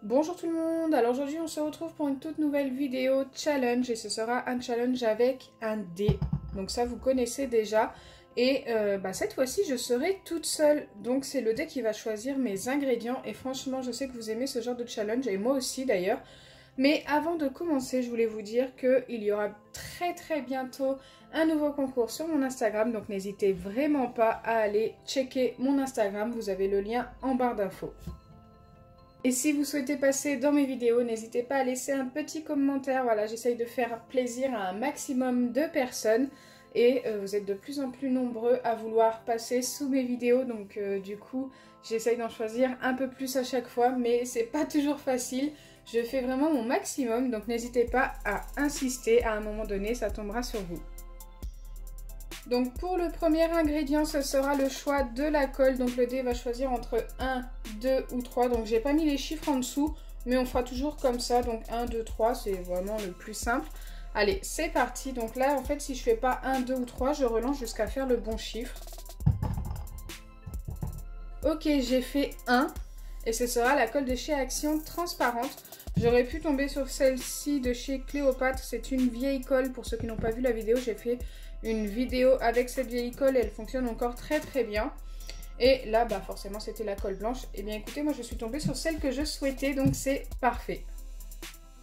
Bonjour tout le monde, alors aujourd'hui on se retrouve pour une toute nouvelle vidéo challenge et ce sera un challenge avec un dé, donc ça vous connaissez déjà et cette fois-ci je serai toute seule, donc c'est le dé qui va choisir mes ingrédients et franchement je sais que vous aimez ce genre de challenge et moi aussi d'ailleurs. Mais avant de commencer, je voulais vous dire qu'il y aura très bientôt un nouveau concours sur mon Instagram, donc n'hésitez vraiment pas à aller checker mon Instagram, vous avez le lien en barre d'infos. Et si vous souhaitez passer dans mes vidéos, n'hésitez pas à laisser un petit commentaire. Voilà, j'essaye de faire plaisir à un maximum de personnes. Et vous êtes de plus en plus nombreux à vouloir passer sous mes vidéos. Donc du coup, j'essaye d'en choisir un peu plus à chaque fois. Mais c'est pas toujours facile. Je fais vraiment mon maximum. Donc n'hésitez pas à insister. À un moment donné, ça tombera sur vous. Donc pour le premier ingrédient, ce sera le choix de la colle. Donc le dé va choisir entre 1, 2 ou 3. Donc j'ai pas mis les chiffres en dessous, mais on fera toujours comme ça. Donc 1, 2, 3, c'est vraiment le plus simple. Allez, c'est parti. Donc là, en fait, si je fais pas 1, 2 ou 3, je relance jusqu'à faire le bon chiffre. Ok, j'ai fait 1. Et ce sera la colle de chez Action transparente. J'aurais pu tomber sur celle-ci de chez Cléopâtre. C'est une vieille colle. Pour ceux qui n'ont pas vu la vidéo, j'ai fait une vidéo avec cette vieille colle et elle fonctionne encore très bien. Et là, forcément, c'était la colle blanche. Et bien écoutez, moi je suis tombée sur celle que je souhaitais, donc c'est parfait.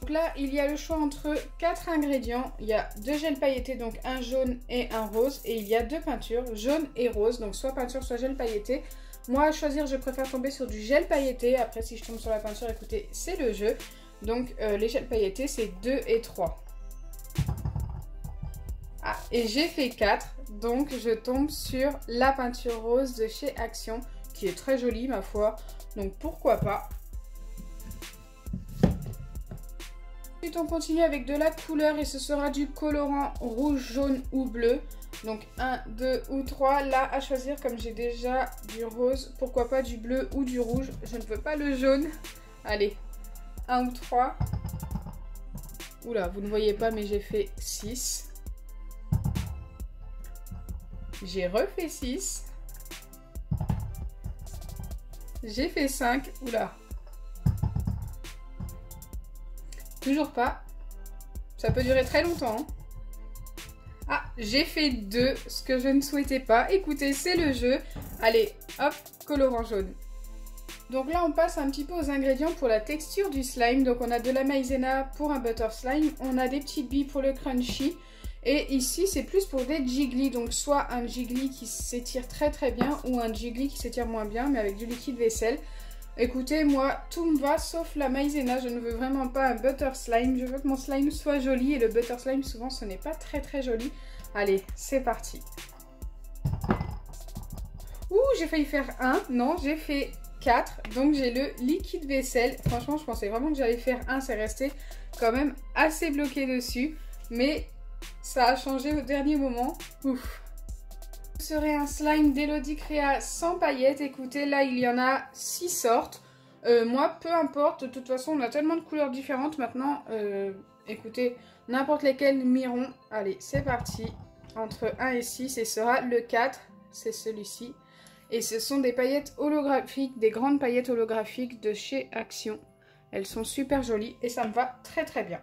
Donc là, il y a le choix entre 4 ingrédients. Il y a 2 gels pailletés, donc un jaune et un rose. Et il y a 2 peintures, jaune et rose, donc soit peinture, soit gel pailleté. Moi, à choisir, je préfère tomber sur du gel pailleté. Après, si je tombe sur la peinture, écoutez, c'est le jeu. Donc, les gels pailletés, c'est 2 et 3. Ah, et j'ai fait 4, donc je tombe sur la peinture rose de chez Action, qui est très jolie, ma foi. Donc, pourquoi pas. Ensuite, on continue avec de la couleur et ce sera du colorant rouge, jaune ou bleu. Donc 1, 2 ou 3, là à choisir comme j'ai déjà du rose, pourquoi pas du bleu ou du rouge, je ne veux pas le jaune. Allez, 1 ou 3. Oula, vous ne voyez pas mais j'ai fait 6. J'ai refait 6. J'ai fait 5, oula. Toujours pas. Ça peut durer très longtemps, hein. Ah, j'ai fait 2, ce que je ne souhaitais pas. Écoutez, c'est le jeu. Allez, hop, colorant jaune. Donc là, on passe un petit peu aux ingrédients pour la texture du slime. Donc on a de la maïzena pour un butter slime. On a des petites billes pour le crunchy. Et ici, c'est plus pour des jiggly. Donc soit un jiggly qui s'étire très bien ou un jiggly qui s'étire moins bien, mais avec du liquide vaisselle. Écoutez, moi, tout me va sauf la maïzena. Je ne veux vraiment pas un butter slime. Je veux que mon slime soit joli. Et le butter slime, souvent, ce n'est pas très joli. Allez, c'est parti. Ouh, j'ai failli faire 1. Non, j'ai fait 4. Donc, j'ai le liquide vaisselle. Franchement, je pensais vraiment que j'allais faire 1. C'est resté quand même assez bloqué dessus. Mais ça a changé au dernier moment. Ouf. Ce serait un slime d'Elodie Créa sans paillettes. Écoutez, là il y en a 6 sortes. Moi, peu importe, de toute façon on a tellement de couleurs différentes maintenant. Écoutez, n'importe lesquelles m'iront. Allez, c'est parti. Entre 1 et 6 et sera le 4, c'est celui-ci. Et ce sont des paillettes holographiques, des grandes paillettes holographiques de chez Action. Elles sont super jolies et ça me va très bien.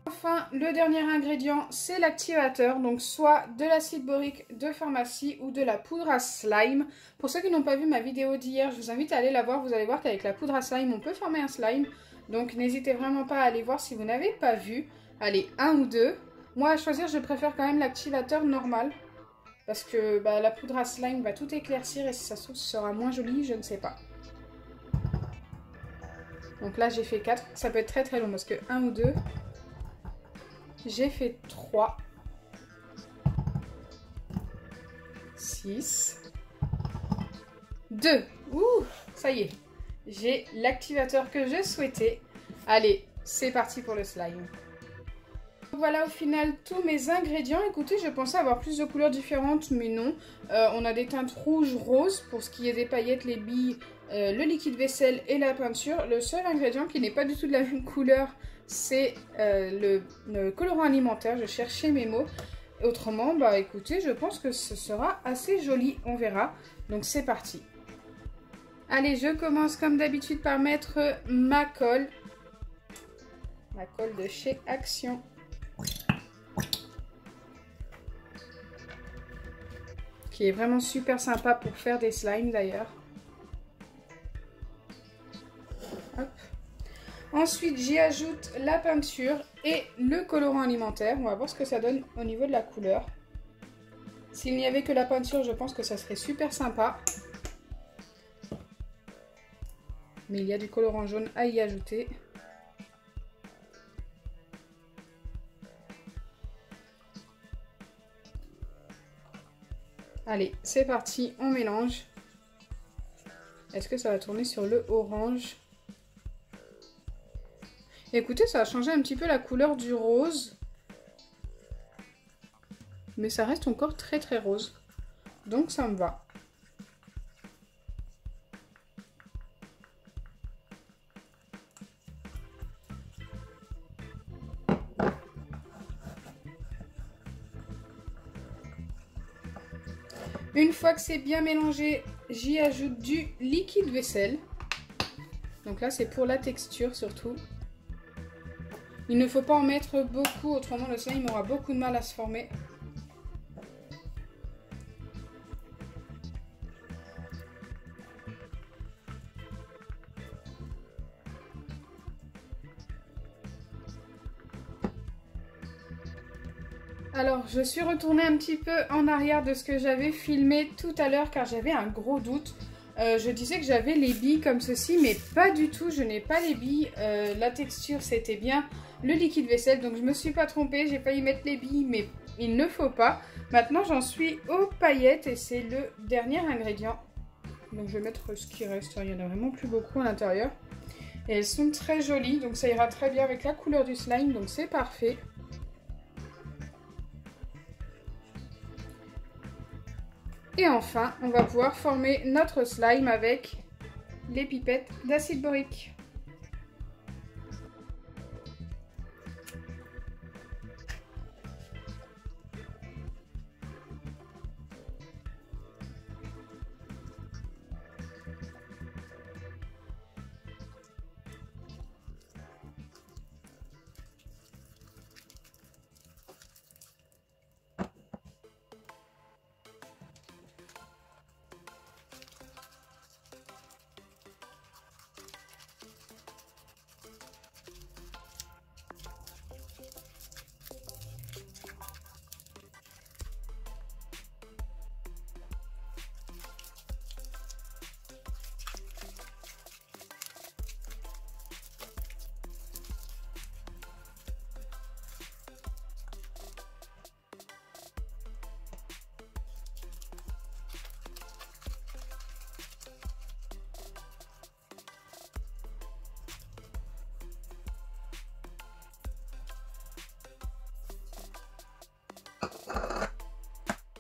Enfin, le dernier ingrédient, c'est l'activateur, donc soit de l'acide borique de pharmacie ou de la poudre à slime. Pour ceux qui n'ont pas vu ma vidéo d'hier, je vous invite à aller la voir. Vous allez voir qu'avec la poudre à slime, on peut former un slime. Donc n'hésitez vraiment pas à aller voir si vous n'avez pas vu. Allez, 1 ou 2. Moi, à choisir, je préfère quand même l'activateur normal. Parce que la poudre à slime va tout éclaircir et si ça se trouve, ce sera moins joli, je ne sais pas. Donc là, j'ai fait 4. Ça peut être très long parce que 1 ou 2... J'ai fait 3, 6, 2. Ouh, ça y est. J'ai l'activateur que je souhaitais. Allez, c'est parti pour le slime. Voilà au final tous mes ingrédients. Écoutez, je pensais avoir plus de couleurs différentes, mais non. On a des teintes rouge, rose pour ce qui est des paillettes, les billes, le liquide vaisselle et la peinture. Le seul ingrédient qui n'est pas du tout de la même couleur, c'est le colorant alimentaire. Je cherchais mes mots. Autrement, écoutez, je pense que ce sera assez joli. On verra. Donc c'est parti. Allez, je commence comme d'habitude par mettre ma colle. Ma colle de chez Action. Qui est vraiment super sympa pour faire des slimes d'ailleurs. Ensuite, j'y ajoute la peinture et le colorant alimentaire. On va voir ce que ça donne au niveau de la couleur. S'il n'y avait que la peinture, je pense que ça serait super sympa. Mais il y a du colorant jaune à y ajouter. Allez, c'est parti, on mélange. Est-ce que ça va tourner sur le orange ? Écoutez, ça a changé un petit peu la couleur du rose. Mais ça reste encore très très rose. Donc ça me va. Une fois que c'est bien mélangé, j'y ajoute du liquide vaisselle. Donc là, c'est pour la texture surtout. Il ne faut pas en mettre beaucoup, autrement le slime aura beaucoup de mal à se former. Alors, je suis retournée un petit peu en arrière de ce que j'avais filmé tout à l'heure car j'avais un gros doute. Je disais que j'avais les billes comme ceci, mais pas du tout, je n'ai pas les billes. La texture, c'était bien le liquide vaisselle, donc je me suis pas trompée, j'ai failli mettre les billes, mais il ne faut pas. Maintenant, j'en suis aux paillettes et c'est le dernier ingrédient. Donc, je vais mettre ce qui reste, il n'y en a vraiment plus beaucoup à l'intérieur. Et elles sont très jolies, donc ça ira très bien avec la couleur du slime, donc c'est parfait. Et enfin, on va pouvoir former notre slime avec les pipettes d'acide borique.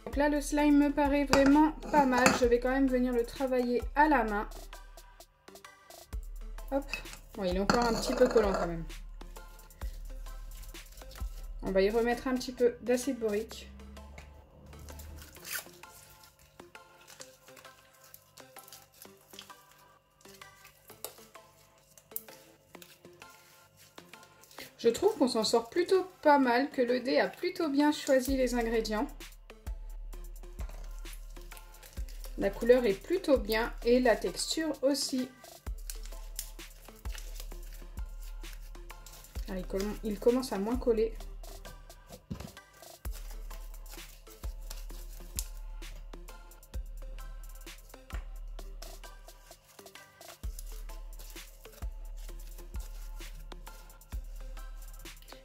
Donc là, le slime me paraît vraiment pas mal. Je vais quand même venir le travailler à la main. Hop. Bon, il est encore un petit peu collant quand même. On va y remettre un petit peu d'acide borique. Je trouve qu'on s'en sort plutôt pas mal, que le dé a plutôt bien choisi les ingrédients. La couleur est plutôt bien et la texture aussi. Ah, il commence à moins coller.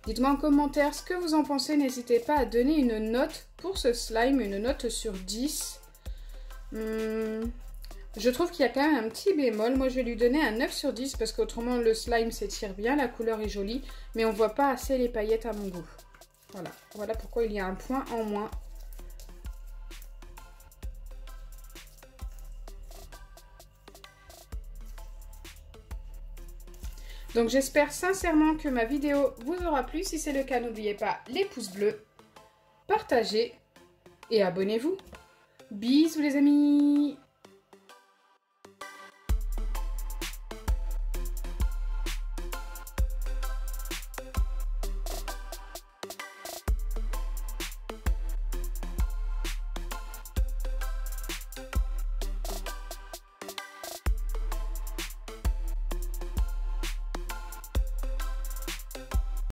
Dites-moi en commentaire ce que vous en pensez. N'hésitez pas à donner une note pour ce slime, une note sur 10. Je trouve qu'il y a quand même un petit bémol. Moi, je vais lui donner un 9 sur 10 parce qu'autrement, le slime s'étire bien, la couleur est jolie, mais on voit pas assez les paillettes à mon goût. Voilà, voilà pourquoi il y a un point en moins. Donc j'espère sincèrement que ma vidéo vous aura plu. Si c'est le cas, n'oubliez pas les pouces bleus, partagez et abonnez-vous. Bisous les amis!